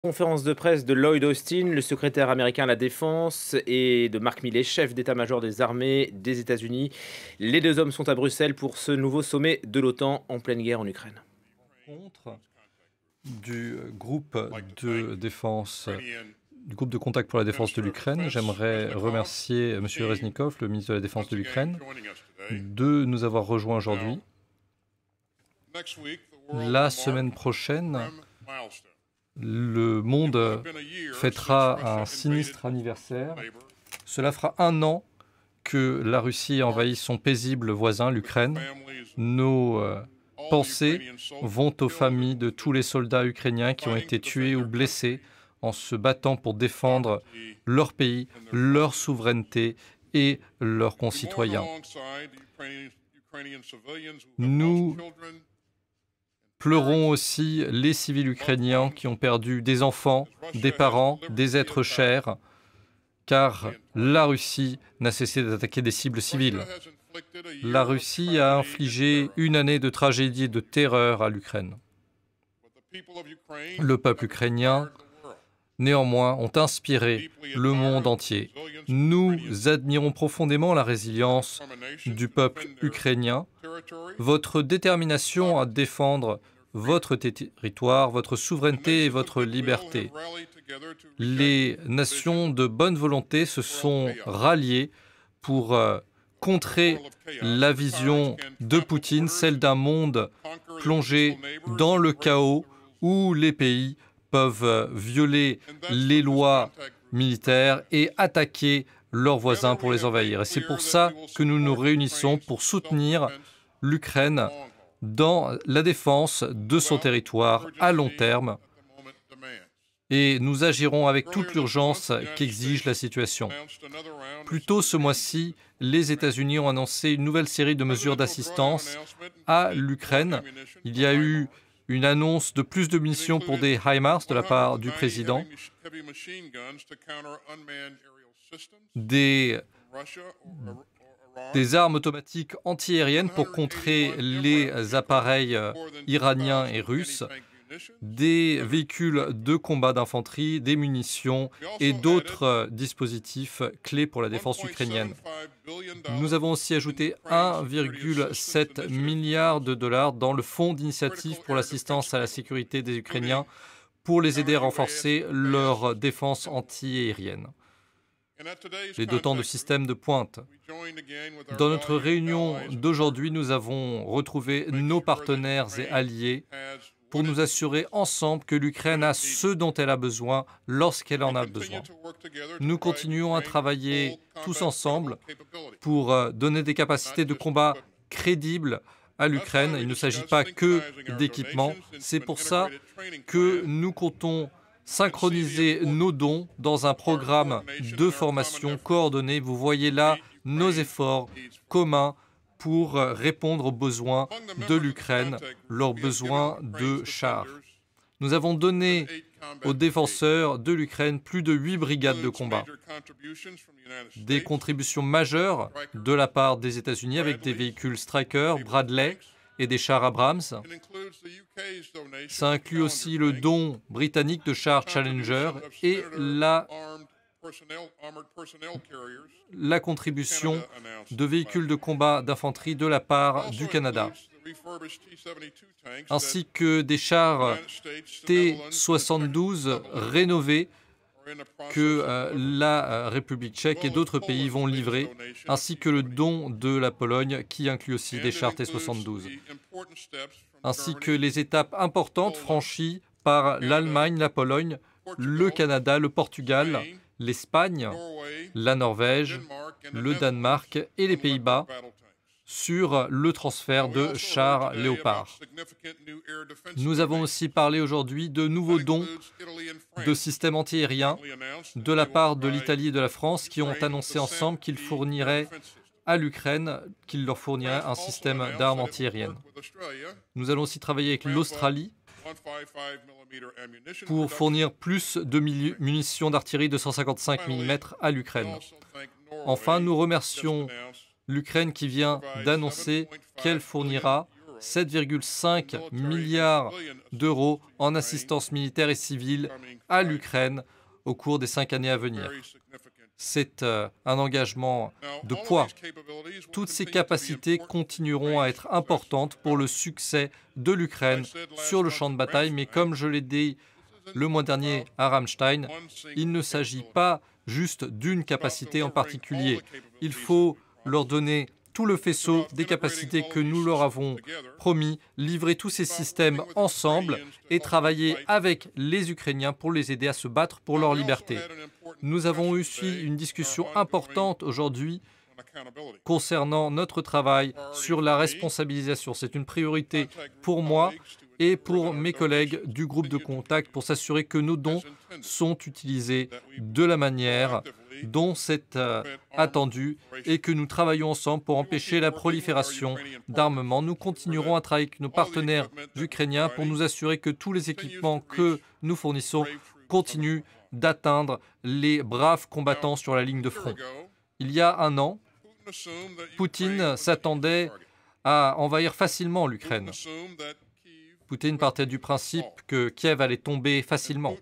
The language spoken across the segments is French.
Conférence de presse de Lloyd Austin, le secrétaire américain à la Défense, et de Mark Milley, chef d'état-major des armées des États-Unis. Les deux hommes sont à Bruxelles pour ce nouveau sommet de l'OTAN en pleine guerre en Ukraine. Contre du groupe de défense, du groupe de contact pour la défense de l'Ukraine. J'aimerais remercier M. Reznikov, le ministre de la Défense de l'Ukraine, de nous avoir rejoints aujourd'hui. La semaine prochaine, le monde fêtera un sinistre anniversaire. Cela fera 1 an que la Russie a envahi son paisible voisin, l'Ukraine. Nos pensées vont aux familles de tous les soldats ukrainiens qui ont été tués ou blessés en se battant pour défendre leur pays, leur souveraineté et leurs concitoyens. Nous pleurons aussi les civils ukrainiens qui ont perdu des enfants, des parents, des êtres chers, car la Russie n'a cessé d'attaquer des cibles civiles. La Russie a infligé 1 année de tragédie et de terreur à l'Ukraine. Le peuple ukrainien, néanmoins, ont inspiré le monde entier. Nous admirons profondément la résilience du peuple ukrainien, votre détermination à défendre votre territoire, votre souveraineté et votre liberté. Les nations de bonne volonté se sont ralliées pour contrer la vision de Poutine, celle d'un monde plongé dans le chaos où les pays peuvent violer les lois militaires et attaquer leurs voisins pour les envahir. Et c'est pour ça que nous nous réunissons pour soutenir l'Ukraine dans la défense de son territoire à long terme. Et nous agirons avec toute l'urgence qu'exige la situation. Plus tôt ce mois-ci, les États-Unis ont annoncé une nouvelle série de mesures d'assistance à l'Ukraine. Il y a eu une annonce de plus de munitions pour des HIMARS de la part du président, des armes automatiques antiaériennes pour contrer les appareils iraniens et russes, des véhicules de combat d'infanterie, des munitions et d'autres dispositifs clés pour la défense ukrainienne. Nous avons aussi ajouté 1,7 milliard de dollars dans le fonds d'initiative pour l'assistance à la sécurité des Ukrainiens pour les aider à renforcer leur défense anti-aérienne, les dotant de systèmes de pointe. Dans notre réunion d'aujourd'hui, nous avons retrouvé nos partenaires et alliés pour nous assurer ensemble que l'Ukraine a ce dont elle a besoin lorsqu'elle en a besoin. Nous continuons à travailler tous ensemble pour donner des capacités de combat crédibles à l'Ukraine. Il ne s'agit pas que d'équipements. C'est pour ça que nous comptons synchroniser nos dons dans un programme de formation coordonné. Vous voyez là nos efforts communs pour répondre aux besoins de l'Ukraine, leurs besoins de chars. Nous avons donné aux défenseurs de l'Ukraine plus de 8 brigades de combat. Des contributions majeures de la part des États-Unis avec des véhicules Stryker, Bradley et des chars Abrams. Ça inclut aussi le don britannique de chars Challenger et la contribution de véhicules de combat d'infanterie de la part du Canada, ainsi que des chars T-72 rénovés que la République tchèque et d'autres pays vont livrer, ainsi que le don de la Pologne qui inclut aussi des chars T-72, ainsi que les étapes importantes franchies par l'Allemagne, la Pologne, le Canada, le Portugal, l'Espagne, la Norvège, le Danemark et les Pays-Bas sur le transfert de chars Léopard. Nous avons aussi parlé aujourd'hui de nouveaux dons de systèmes antiaériens de la part de l'Italie et de la France qui ont annoncé ensemble qu'ils fourniraient à l'Ukraine, qu'ils leur fourniraient un système d'armes antiaériennes. Nous allons aussi travailler avec l'Australie pour fournir plus de munitions d'artillerie de 155 mm à l'Ukraine. Enfin, nous remercions l'Ukraine qui vient d'annoncer qu'elle fournira 7,5 milliards d'euros en assistance militaire et civile à l'Ukraine au cours des 5 années à venir. C'est un engagement de poids. Toutes ces capacités continueront à être importantes pour le succès de l'Ukraine sur le champ de bataille, mais comme je l'ai dit le mois dernier à Ramstein, il ne s'agit pas juste d'une capacité en particulier. Il faut leur donner tout le faisceau des capacités que nous leur avons promis, livrer tous ces systèmes ensemble et travailler avec les Ukrainiens pour les aider à se battre pour leur liberté. Nous avons eu aussi une discussion importante aujourd'hui concernant notre travail sur la responsabilisation. C'est une priorité pour moi et pour mes collègues du groupe de contact pour s'assurer que nos dons sont utilisés de la manière dont c'est attendu et que nous travaillons ensemble pour empêcher la prolifération d'armements. Nous continuerons à travailler avec nos partenaires ukrainiens pour nous assurer que tous les équipements que nous fournissons continuent d'atteindre les braves combattants sur la ligne de front. Il y a un an, Poutine s'attendait à envahir facilement l'Ukraine. Poutine partait du principe que Kiev allait tomber facilement.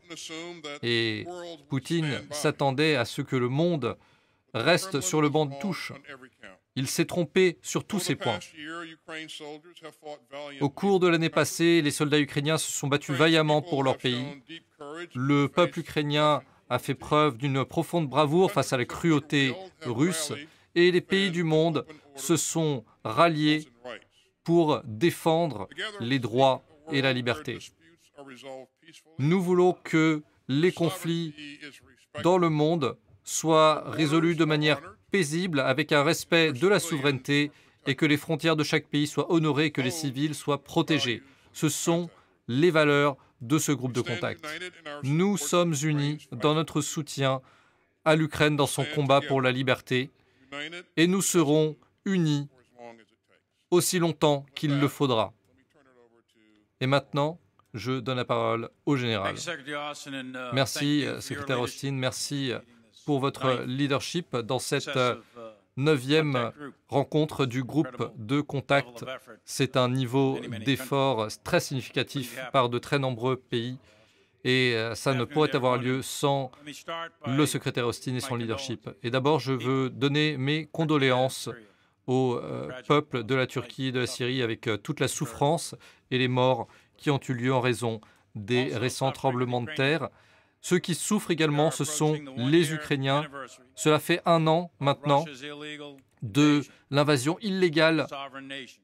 Et Poutine s'attendait à ce que le monde reste sur le banc de touche. Il s'est trompé sur tous ces points. Au cours de l'année passée, les soldats ukrainiens se sont battus vaillamment pour leur pays. Le peuple ukrainien a fait preuve d'une profonde bravoure face à la cruauté russe et les pays du monde se sont ralliés pour défendre les droits et la liberté. Nous voulons que les conflits dans le monde soient résolus de manière paisible, avec un respect de la souveraineté et que les frontières de chaque pays soient honorées et que les civils soient protégés. Ce sont les valeurs de ce groupe de contact. Nous sommes unis dans notre soutien à l'Ukraine dans son combat pour la liberté et nous serons unis aussi longtemps qu'il le faudra. Et maintenant, je donne la parole au général. Merci, secrétaire Austin. Merci pour votre leadership dans cette 9e rencontre du groupe de contact. C'est un niveau d'effort très significatif par de très nombreux pays et ça ne pourrait avoir lieu sans le secrétaire Austin et son leadership. Et d'abord, je veux donner mes condoléances au peuple de la Turquie et de la Syrie avec toute la souffrance et les morts qui ont eu lieu en raison des récents tremblements de terre. Ceux qui souffrent également, ce sont les Ukrainiens. Cela fait 1 an maintenant de l'invasion illégale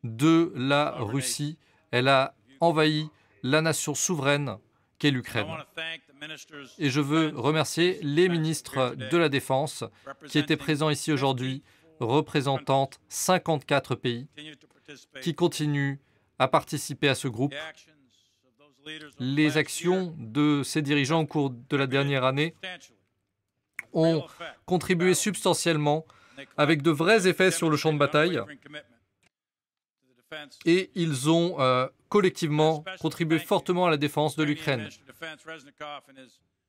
de la Russie. Elle a envahi la nation souveraine qu'est l'Ukraine. Et je veux remercier les ministres de la Défense qui étaient présents ici aujourd'hui, représentant 54 pays, qui continuent à participer à ce groupe. Les actions de ces dirigeants au cours de la dernière année ont contribué substantiellement avec de vrais effets sur le champ de bataille et ils ont collectivement contribué fortement à la défense de l'Ukraine.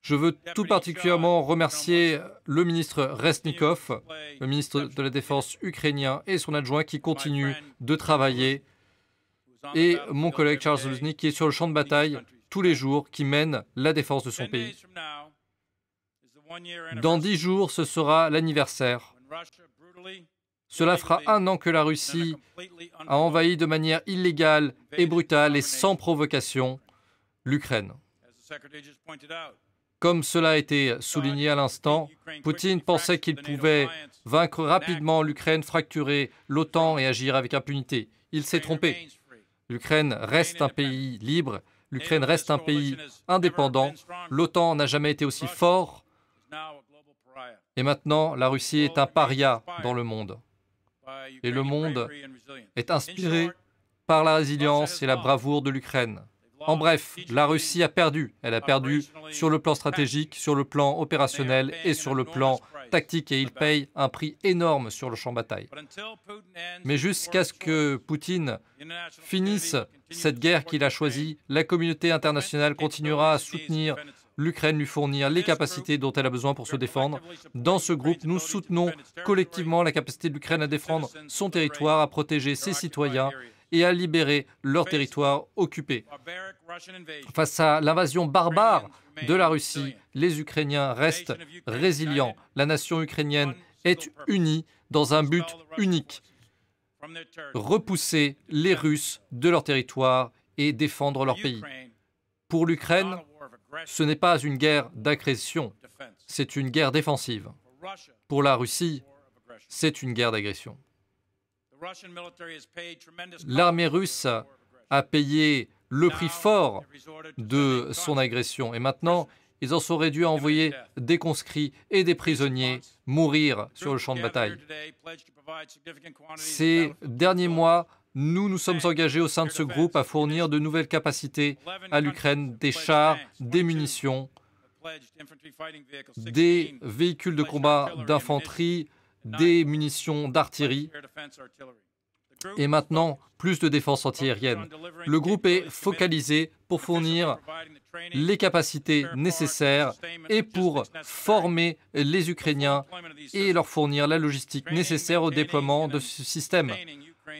Je veux tout particulièrement remercier le ministre Reznikov, le ministre de la Défense ukrainien et son adjoint qui continuent de travailler, et mon collègue Charles Luznik qui est sur le champ de bataille tous les jours, qui mène la défense de son pays. Dans 10 jours, ce sera l'anniversaire. Cela fera 1 an que la Russie a envahi de manière illégale et brutale et sans provocation l'Ukraine. Comme cela a été souligné à l'instant, Poutine pensait qu'il pouvait vaincre rapidement l'Ukraine, fracturer l'OTAN et agir avec impunité. Il s'est trompé. L'Ukraine reste un pays libre, l'Ukraine reste un pays indépendant, l'OTAN n'a jamais été aussi fort, et maintenant la Russie est un paria dans le monde. Et le monde est inspiré par la résilience et la bravoure de l'Ukraine. En bref, la Russie a perdu. Elle a perdu sur le plan stratégique, sur le plan opérationnel et sur le plan tactique, et il paye un prix énorme sur le champ de bataille. Mais jusqu'à ce que Poutine finisse cette guerre qu'il a choisie, la communauté internationale continuera à soutenir l'Ukraine, lui fournir les capacités dont elle a besoin pour se défendre. Dans ce groupe, nous soutenons collectivement la capacité de l'Ukraine à défendre son territoire, à protéger ses citoyens et à libérer leurs territoires occupés. Face à l'invasion barbare de la Russie, les Ukrainiens restent résilients. La nation ukrainienne est unie dans un but unique: repousser les Russes de leur territoire et défendre leur pays. Pour l'Ukraine, ce n'est pas une guerre d'agression, c'est une guerre défensive. Pour la Russie, c'est une guerre d'agression. L'armée russe a payé le prix fort de son agression et maintenant, ils en sont réduits à envoyer des conscrits et des prisonniers mourir sur le champ de bataille. Ces derniers mois, nous nous sommes engagés au sein de ce groupe à fournir de nouvelles capacités à l'Ukraine, des chars, des munitions, des véhicules de combat d'infanterie, des munitions d'artillerie et maintenant plus de défense antiaérienne. Le groupe est focalisé pour fournir les capacités nécessaires et pour former les Ukrainiens et leur fournir la logistique nécessaire au déploiement de ce système.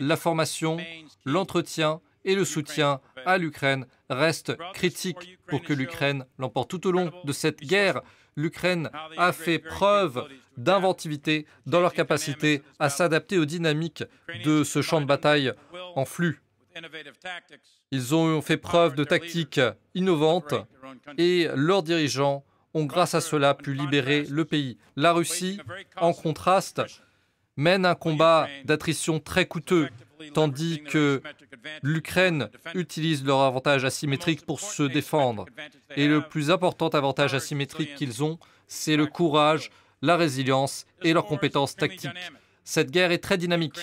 La formation, l'entretien et le soutien à l'Ukraine restent critiques pour que l'Ukraine l'emporte. Tout au long de cette guerre, l'Ukraine a fait preuve d'inventivité dans leur capacité à s'adapter aux dynamiques de ce champ de bataille en flux. Ils ont fait preuve de tactiques innovantes et leurs dirigeants ont grâce à cela pu libérer le pays. La Russie, en contraste, mène un combat d'attrition très coûteux, tandis que l'Ukraine utilise leur avantage asymétrique pour se défendre. Et le plus important avantage asymétrique qu'ils ont, c'est le courage, la résilience et leurs compétences tactiques. Cette guerre est très dynamique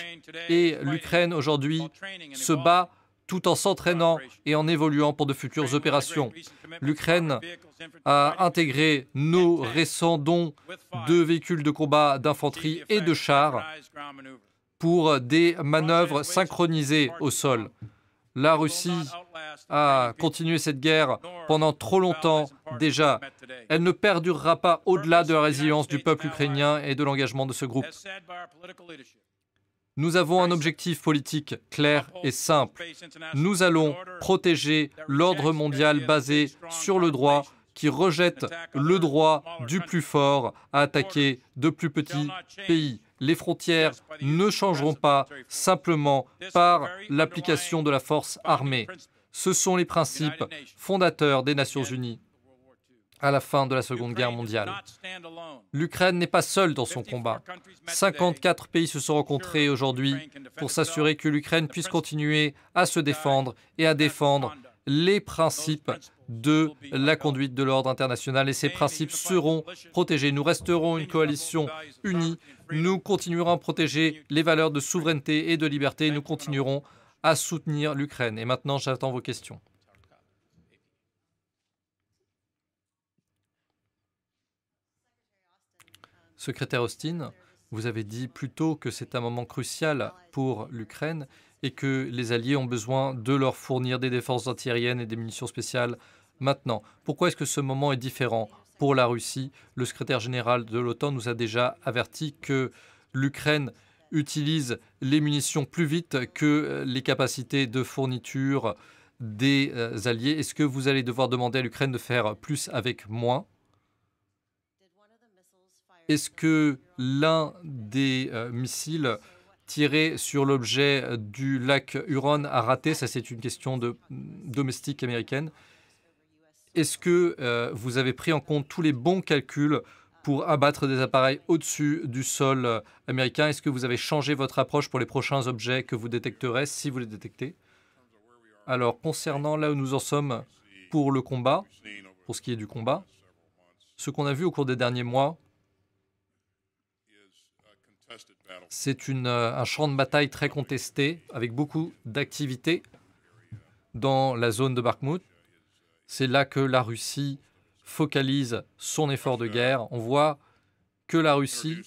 et l'Ukraine aujourd'hui se bat tout en s'entraînant et en évoluant pour de futures opérations. L'Ukraine a intégré nos récents dons de véhicules de combat d'infanterie et de chars pour des manœuvres synchronisées au sol. La Russie a continué cette guerre pendant trop longtemps déjà. Elle ne perdurera pas au-delà de la résilience du peuple ukrainien et de l'engagement de ce groupe. Nous avons un objectif politique clair et simple. Nous allons protéger l'ordre mondial basé sur le droit qui rejette le droit du plus fort à attaquer de plus petits pays. Les frontières ne changeront pas simplement par l'application de la force armée. Ce sont les principes fondateurs des Nations Unies à la fin de la Seconde Guerre mondiale. L'Ukraine n'est pas seule dans son combat. 54 pays se sont rencontrés aujourd'hui pour s'assurer que l'Ukraine puisse continuer à se défendre et à défendre les principes de la conduite de l'ordre international et ces principes seront protégés. Nous resterons une coalition unie, nous continuerons à protéger les valeurs de souveraineté et de liberté et nous continuerons à soutenir l'Ukraine. Et maintenant, j'attends vos questions. Secrétaire Austin, vous avez dit plus tôt que c'est un moment crucial pour l'Ukraine et que les Alliés ont besoin de leur fournir des défenses antiaériennes et des munitions spéciales maintenant. Pourquoi est-ce que ce moment est différent pour la Russie? Le secrétaire général de l'OTAN nous a déjà averti que l'Ukraine utilise les munitions plus vite que les capacités de fourniture des Alliés. Est-ce que vous allez devoir demander à l'Ukraine de faire plus avec moins? Est-ce que l'un des missiles tirés sur l'objet du lac Huron a raté? Ça, c'est une question domestique américaine. Est-ce que vous avez pris en compte tous les bons calculs pour abattre des appareils au-dessus du sol américain? Est-ce que vous avez changé votre approche pour les prochains objets que vous détecterez, si vous les détectez? Alors, concernant là où nous en sommes pour le combat, pour ce qui est du combat, ce qu'on a vu au cours des derniers mois, c'est un champ de bataille très contesté, avec beaucoup d'activités dans la zone de Bakhmout. C'est là que la Russie focalise son effort de guerre. On voit que la Russie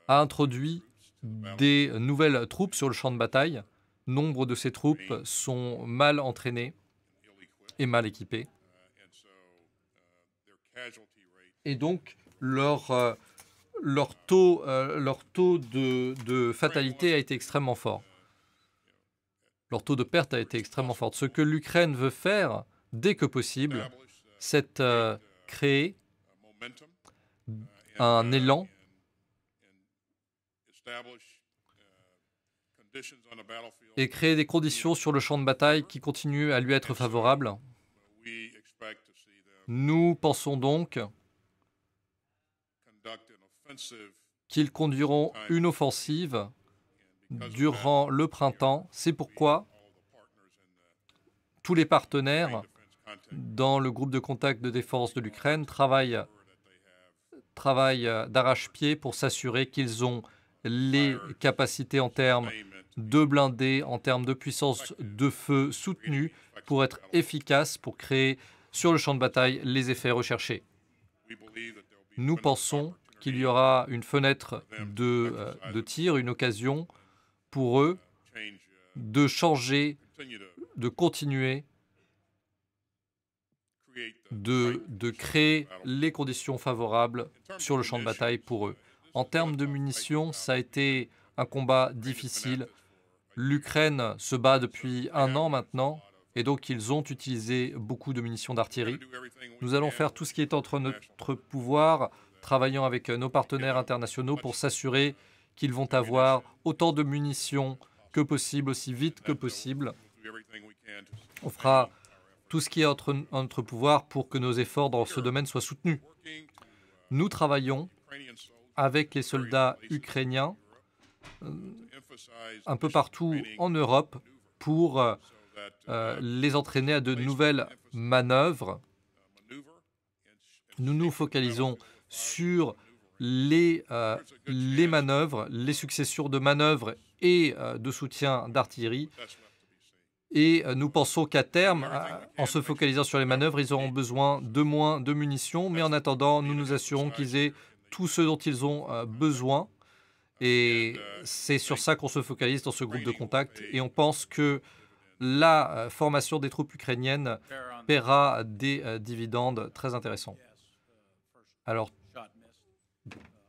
a introduit des nouvelles troupes sur le champ de bataille. Nombre de ces troupes sont mal entraînées et mal équipées. Et donc, leur taux de fatalité a été extrêmement fort. leur taux de perte a été extrêmement fort. Ce que l'Ukraine veut faire, dès que possible, c'est créer un élan et créer des conditions sur le champ de bataille qui continuent à lui être favorables. Nous pensons donc qu'ils conduiront une offensive durant le printemps. C'est pourquoi tous les partenaires dans le groupe de contact de défense de l'Ukraine travaillent d'arrache-pied pour s'assurer qu'ils ont les capacités en termes de blindés, en termes de puissance de feu soutenue pour être efficaces, pour créer sur le champ de bataille les effets recherchés. Nous pensons qu'il y aura une fenêtre de tir, une occasion pour eux de changer, de continuer, de créer les conditions favorables sur le champ de bataille pour eux. En termes de munitions, ça a été un combat difficile. L'Ukraine se bat depuis 1 an maintenant, et donc ils ont utilisé beaucoup de munitions d'artillerie. Nous allons faire tout ce qui est entre notre pouvoir, travaillant avec nos partenaires internationaux pour s'assurer qu'ils vont avoir autant de munitions que possible, aussi vite que possible. On fera tout ce qui est entre notre pouvoir pour que nos efforts dans ce domaine soient soutenus. Nous travaillons avec les soldats ukrainiens un peu partout en Europe pour les entraîner à de nouvelles manœuvres. Nous nous focalisons sur les manœuvres, les successions de manœuvres et de soutien d'artillerie. Et nous pensons qu'à terme, en se focalisant sur les manœuvres, ils auront besoin de moins de munitions. Mais en attendant, nous nous assurons qu'ils aient tout ce dont ils ont besoin. Et c'est sur ça qu'on se focalise dans ce groupe de contact. Et on pense que la formation des troupes ukrainiennes paiera des dividendes très intéressants. Alors,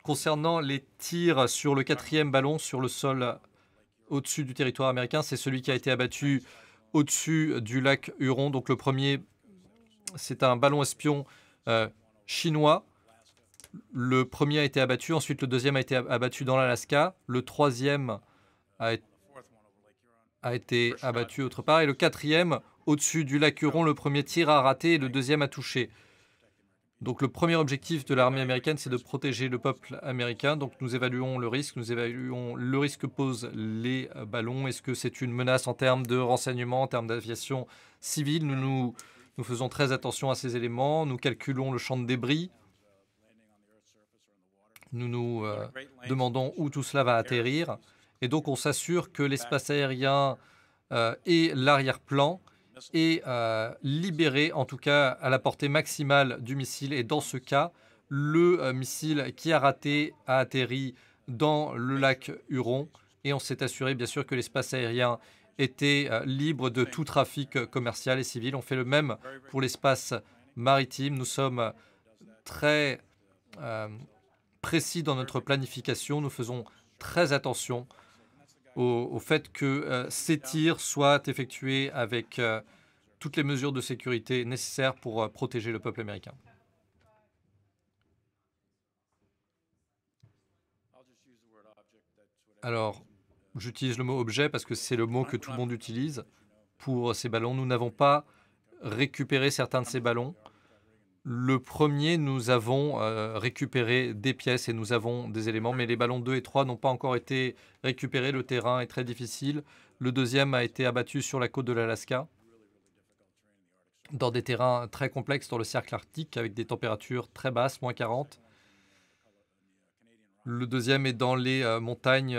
concernant les tirs sur le 4e ballon sur le sol au-dessus du territoire américain, c'est celui qui a été abattu au-dessus du lac Huron. Donc le premier, c'est un ballon espion chinois. Le premier a été abattu, ensuite le deuxième a été abattu dans l'Alaska. Le troisième a été abattu autre part. Et le 4e, au-dessus du lac Huron, le premier tir a raté et le deuxième a touché. Donc le premier objectif de l'armée américaine, c'est de protéger le peuple américain. Donc nous évaluons le risque que posent les ballons. Est-ce que c'est une menace en termes de renseignement, en termes d'aviation civile? Nous faisons très attention à ces éléments. Nous calculons le champ de débris. Nous nous demandons où tout cela va atterrir. Et donc on s'assure que l'espace aérien et l'arrière-plan est libéré, en tout cas à la portée maximale du missile. Et dans ce cas, le missile qui a raté a atterri dans le lac Huron. Et on s'est assuré, bien sûr, que l'espace aérien était libre de tout trafic commercial et civil. On fait le même pour l'espace maritime. Nous sommes très précis dans notre planification. Nous faisons très attention au fait que ces tirs soient effectués avec toutes les mesures de sécurité nécessaires pour protéger le peuple américain. Alors, j'utilise le mot objet parce que c'est le mot que tout le monde utilise pour ces ballons. Nous n'avons pas récupéré certains de ces ballons. Le premier, nous avons récupéré des pièces et nous avons des éléments, mais les ballons 2 et 3 n'ont pas encore été récupérés. Le terrain est très difficile. Le deuxième a été abattu sur la côte de l'Alaska, dans des terrains très complexes dans le cercle arctique, avec des températures très basses, moins 40. Le deuxième est dans les montagnes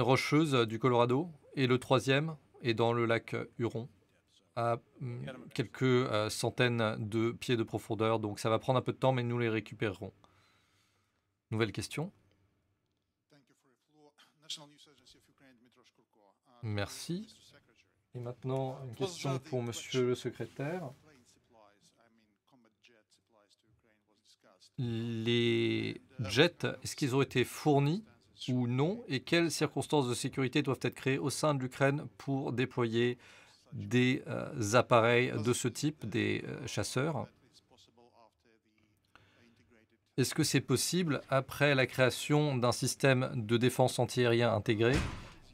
rocheuses du Colorado. Et le troisième est dans le lac Huron, à quelques centaines de pieds de profondeur. Donc ça va prendre un peu de temps, mais nous les récupérerons. Nouvelle question. Merci. Et maintenant, une question pour Monsieur le secrétaire. Les jets, est-ce qu'ils ont été fournis ou non, et quelles circonstances de sécurité doivent être créées au sein de l'Ukraine pour déployer des appareils de ce type, des chasseurs. Est-ce que c'est possible après la création d'un système de défense antiaérien intégré?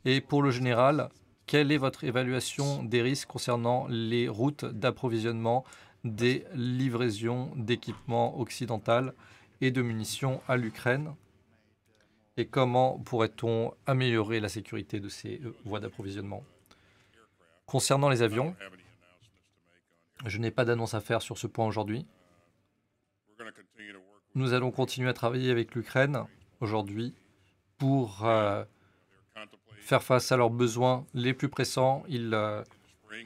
Et pour le général, quelle est votre évaluation des risques concernant les routes d'approvisionnement des livraisons d'équipements occidentaux et de munitions à l'Ukraine? Et comment pourrait-on améliorer la sécurité de ces voies d'approvisionnement? Concernant les avions, je n'ai pas d'annonce à faire sur ce point aujourd'hui. Nous allons continuer à travailler avec l'Ukraine aujourd'hui pour faire face à leurs besoins les plus pressants. Ils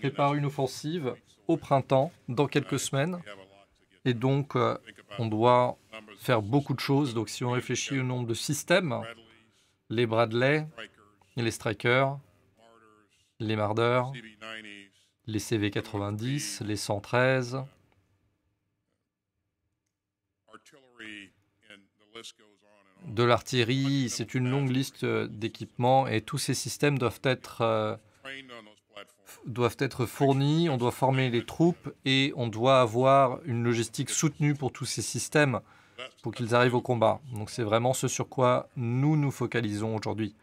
préparent une offensive au printemps, dans quelques semaines. Et donc, on doit faire beaucoup de choses. Donc, si on réfléchit au nombre de systèmes, les Bradley, les Strykers, les Marder, les CV-90, les 113, de l'artillerie, c'est une longue liste d'équipements et tous ces systèmes doivent être fournis, on doit former les troupes et on doit avoir une logistique soutenue pour tous ces systèmes pour qu'ils arrivent au combat. Donc c'est vraiment ce sur quoi nous nous focalisons aujourd'hui.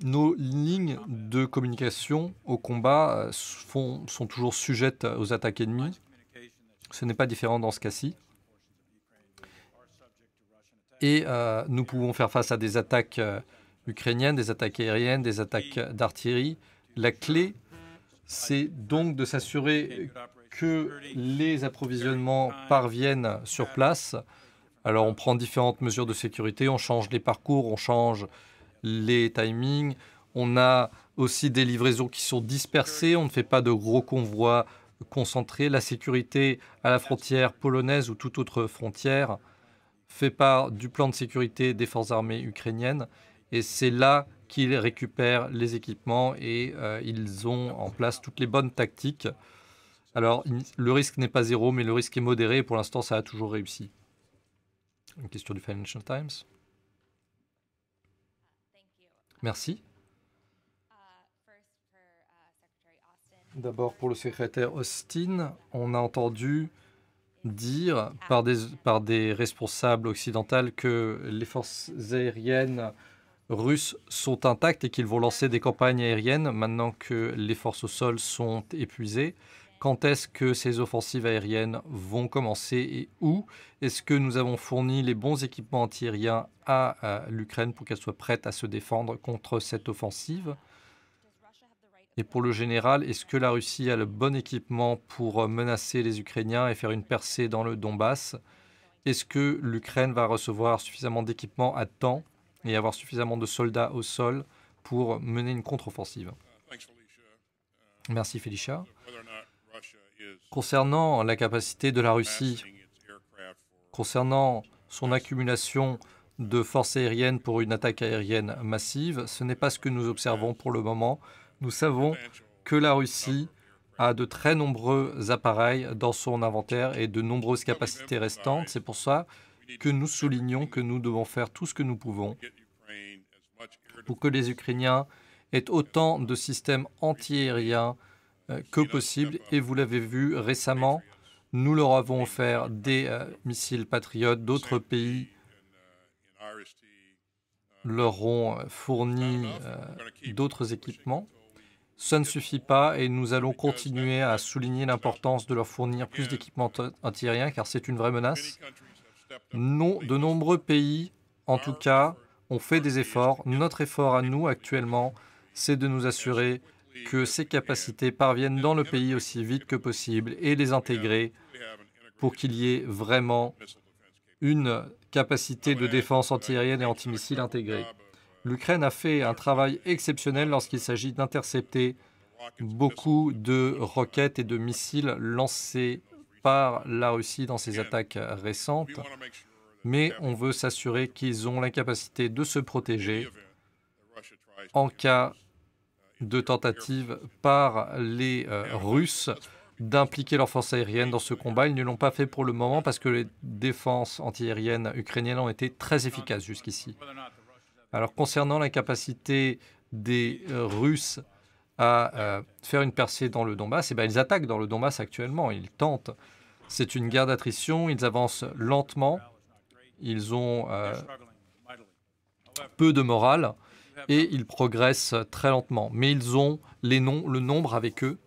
Nos lignes de communication au combat sont toujours sujettes aux attaques ennemies. Ce n'est pas différent dans ce cas-ci. Et nous pouvons faire face à des attaques ukrainiennes, des attaques aériennes, des attaques d'artillerie. La clé, c'est donc de s'assurer que les approvisionnements parviennent sur place. Alors on prend différentes mesures de sécurité, on change les parcours, on change les timings. On a aussi des livraisons qui sont dispersées, on ne fait pas de gros convois concentrés. La sécurité à la frontière polonaise ou toute autre frontière fait part du plan de sécurité des forces armées ukrainiennes et c'est là qu'ils récupèrent les équipements et ils ont en place toutes les bonnes tactiques. Alors, le risque n'est pas zéro, mais le risque est modéré et pour l'instant, ça a toujours réussi. Une question du Financial Times. Merci. D'abord, pour le secrétaire Austin, on a entendu dire par des responsables occidentaux que les forces aériennes russes sont intactes et qu'ils vont lancer des campagnes aériennes maintenant que les forces au sol sont épuisées. Quand est-ce que ces offensives aériennes vont commencer et où? Est-ce que nous avons fourni les bons équipements antiaériens à l'Ukraine pour qu'elle soit prête à se défendre contre cette offensive? Et pour le général, est-ce que la Russie a le bon équipement pour menacer les Ukrainiens et faire une percée dans le Donbass? Est-ce que l'Ukraine va recevoir suffisamment d'équipements à temps et avoir suffisamment de soldats au sol pour mener une contre-offensive? Merci Felicia. Concernant la capacité de la Russie, concernant son accumulation de forces aériennes pour une attaque aérienne massive, ce n'est pas ce que nous observons pour le moment. Nous savons que la Russie a de très nombreux appareils dans son inventaire et de nombreuses capacités restantes. C'est pour ça que nous soulignons que nous devons faire tout ce que nous pouvons pour que les Ukrainiens aient autant de systèmes antiaériens que possible. Et vous l'avez vu récemment, nous leur avons offert des missiles patriotes. D'autres pays leur ont fourni d'autres équipements. Ça ne suffit pas et nous allons continuer à souligner l'importance de leur fournir plus d'équipements antiaériens car c'est une vraie menace. Non, de nombreux pays, en tout cas, ont fait des efforts. Notre effort à nous actuellement, c'est de nous assurer que ces capacités parviennent dans le pays aussi vite que possible et les intégrer pour qu'il y ait vraiment une capacité de défense antiaérienne et antimissile intégrée. L'Ukraine a fait un travail exceptionnel lorsqu'il s'agit d'intercepter beaucoup de roquettes et de missiles lancés par la Russie dans ses attaques récentes, mais on veut s'assurer qu'ils ont la capacité de se protéger en cas de tentative par les Russes d'impliquer leurs forces aériennes dans ce combat. Ils ne l'ont pas fait pour le moment parce que les défenses antiaériennes ukrainiennes ont été très efficaces jusqu'ici. Alors concernant la capacité des Russes à faire une percée dans le Donbass, eh bien, ils attaquent dans le Donbass actuellement, ils tentent. C'est une guerre d'attrition, ils avancent lentement, ils ont peu de morale et ils progressent très lentement. Mais ils ont le nombre avec eux.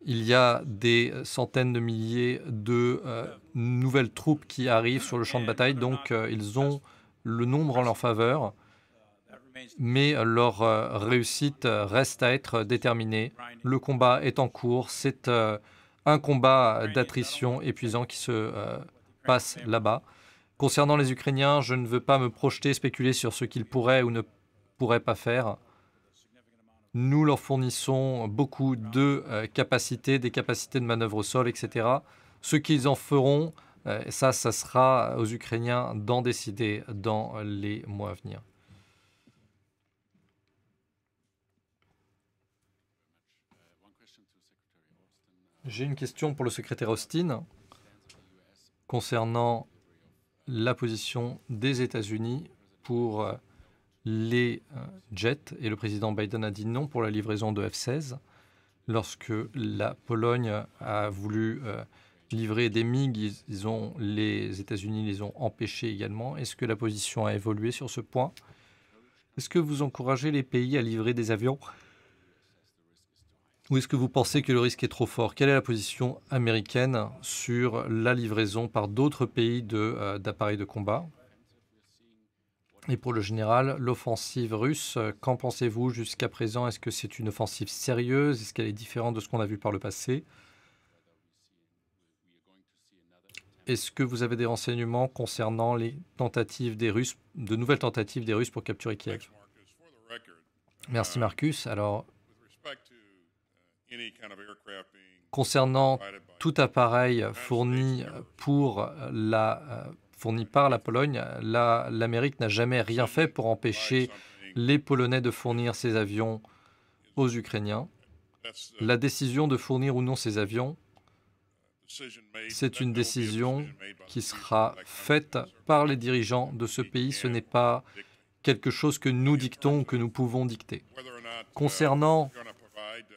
Il y a des centaines de milliers de nouvelles troupes qui arrivent sur le champ de bataille, donc ils ont le nombre en leur faveur, mais leur réussite reste à être déterminée. Le combat est en cours, c'est un combat d'attrition épuisant qui se passe là-bas. Concernant les Ukrainiens, je ne veux pas me projeter, spéculer sur ce qu'ils pourraient ou ne pourraient pas faire. Nous leur fournissons beaucoup de capacités, des capacités de manœuvre au sol, etc. Ce qu'ils en feront, ça sera aux Ukrainiens d'en décider dans les mois à venir. J'ai une question pour le secrétaire Austin concernant la position des États-Unis pour les jets. Et le président Biden a dit non pour la livraison de F-16. Lorsque la Pologne a voulu livrer des MiG, les États-Unis les ont empêchés également. Est-ce que la position a évolué sur ce point? Est-ce que vous encouragez les pays à livrer des avions? Ou est-ce que vous pensez que le risque est trop fort? Quelle est la position américaine sur la livraison par d'autres pays d'appareils de combat? Et pour le général, l'offensive russe, qu'en pensez-vous jusqu'à présent? Est-ce que c'est une offensive sérieuse? Est-ce qu'elle est différente de ce qu'on a vu par le passé? Est-ce que vous avez des renseignements concernant les tentatives des Russes, de nouvelles tentatives des Russes pour capturer Kiev? Merci Marcus. Alors, concernant tout appareil fourni par la Pologne, l'Amérique n'a jamais rien fait pour empêcher les Polonais de fournir ces avions aux Ukrainiens. La décision de fournir ou non ces avions, c'est une décision qui sera faite par les dirigeants de ce pays. Ce n'est pas quelque chose que nous dictons ou que nous pouvons dicter. Concernant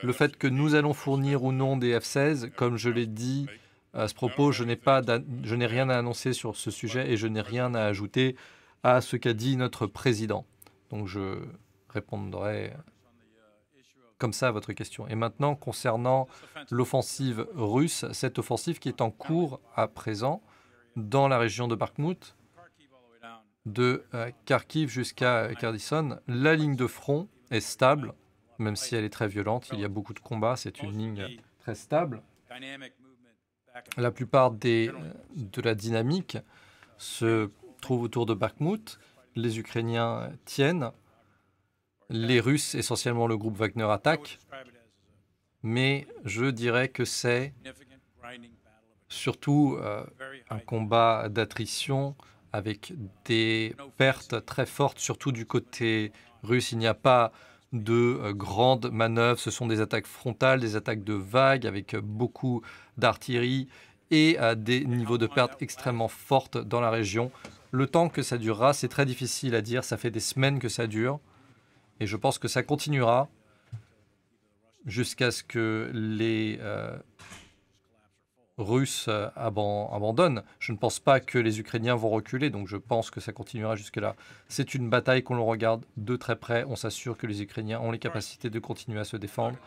le fait que nous allons fournir ou non des F-16, comme je l'ai dit à ce propos, je n'ai rien à annoncer sur ce sujet et je n'ai rien à ajouter à ce qu'a dit notre président. Donc je répondrai comme ça à votre question. Et maintenant, concernant l'offensive russe, cette offensive qui est en cours à présent dans la région de Bakhmut, de Kharkiv jusqu'à Kherson, la ligne de front est stable, même si elle est très violente. Il y a beaucoup de combats, c'est une ligne très stable. La plupart de la dynamique se trouve autour de Bakhmut. Les Ukrainiens tiennent. Les Russes, essentiellement le groupe Wagner, attaquent. Mais je dirais que c'est surtout un combat d'attrition avec des pertes très fortes, surtout du côté russe. Il n'y a pas de grandes manœuvres, ce sont des attaques frontales, des attaques de vagues avec beaucoup d'artillerie et des niveaux de pertes extrêmement fortes dans la région. Le temps que ça durera, c'est très difficile à dire, ça fait des semaines que ça dure et je pense que ça continuera jusqu'à ce que les Russes abandonnent. Je ne pense pas que les Ukrainiens vont reculer, donc je pense que ça continuera jusque-là. C'est une bataille qu'on le regarde de très près. On s'assure que les Ukrainiens ont les capacités de continuer à se défendre.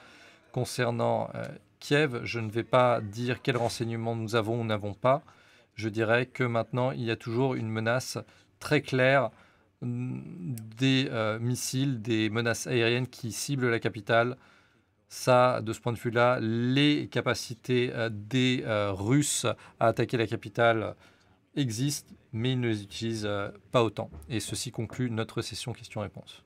Concernant Kiev, je ne vais pas dire quels renseignements nous avons ou n'avons pas. Je dirais que maintenant, il y a toujours une menace très claire des missiles, des menaces aériennes qui ciblent la capitale. Ça, de ce point de vue-là, les capacités des Russes à attaquer la capitale existent, mais ils ne les utilisent pas autant. Et ceci conclut notre session questions-réponses.